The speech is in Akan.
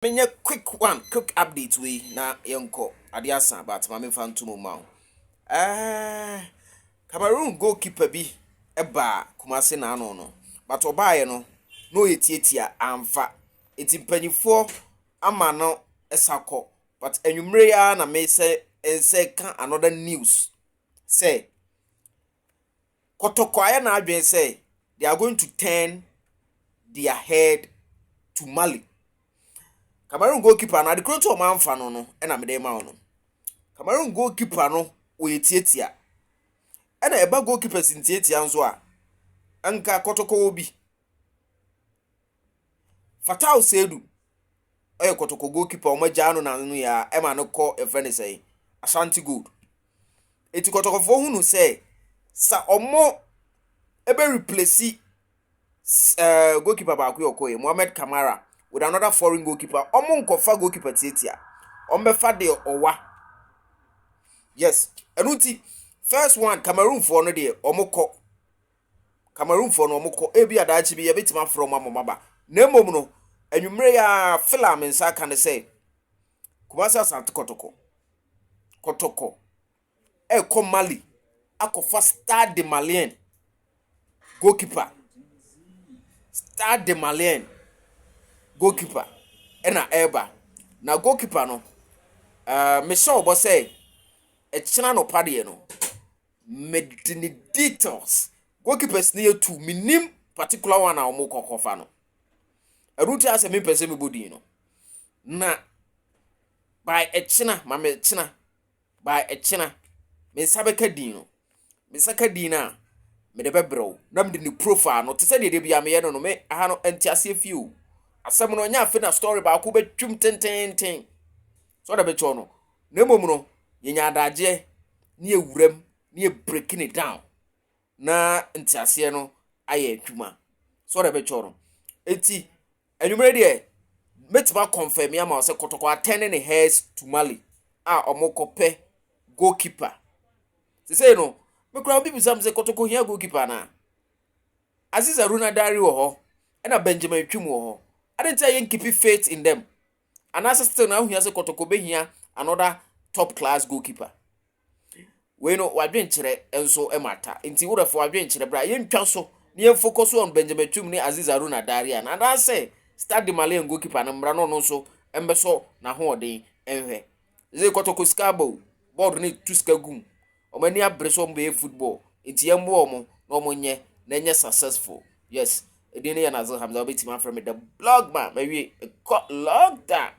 Menya quick update we na yenko adiasa but mame fan to mo Cameroon goalkeeper bi eba Kumase na no but obaye no yetietia amfa etimpanyifo ama no esako but enwumre ya na me say kan another news say Kotoko aya na adwen say they are going to turn their head to Mali. Cameroon goalkeeper na the to man fa no na me dey ma no. Cameroon goalkeeper no oyetietia. E na eba goalkeeper sintietia nso a anka Kotoko obi. Fatau Sedu oye Kotoko goalkeeper omaja no na no ya e ma no call e friend say Asante good. Eti Kotoko fo hunu say sa omo ebe replace goalkeeper ba ku yokoye Mohamed Kamara with another foreign goalkeeper. Omo nkofa goalkeeper tietia. Ombefa de owa. Yes. Enuti first one Cameroon for no de omoko. Cameroon for no omoko. Ebi adachi bi yebetima from amomaba. Nemom no enwumre ya film nsa kan say Kumase Asante Kotoko. Kotoko. Ko Mali. Akofa Stade de Malien goalkeeper. Stade de Malien goalkeeper ena eba na goalkeeper no me sure obo say e chena no pade no medini details goalkeepers ne yetu minim particular one a omo kokofa no eruti ase me pese me bodi no na by e chena ma me chena by e chena me sabeka din no me saka din na me de bebrew na me de profile no te se de bia me ye no me aha no entiase fiu asem no nya afi na story ba ko betwum tenten so da becho no na emom no yenya adaje ne ewuram ne breaking it down na ntiase no aye adwuma so da becho no eti enwumre de metima confirm ya ma se Kotoko attending the hairs to Mali a omokope goalkeeper se say no me kura bi bisam se Kotoko hia goalkeeper na Aziza Runa Dari wo ho na Benjamin Twum wo ho I didn't tell you keep faith in them. And as still now he has a Kotoko be here another top class goalkeeper. We know what doing chere enso e matter. Inti would for adwen chere bra yen twa so ne focus on Benjamin Twum ne Aziz Haruna Daria. And I say start the Malian goalkeeper na mbra no so embeso na ho odin enhwe. Ze Kotoko skabo board ne tuska gum. Omani abreso mbe football. Inti yembo omo no mo nye na nye successful. Yes. Edine ya nazo hamza obitima from the blog man maybe got logged that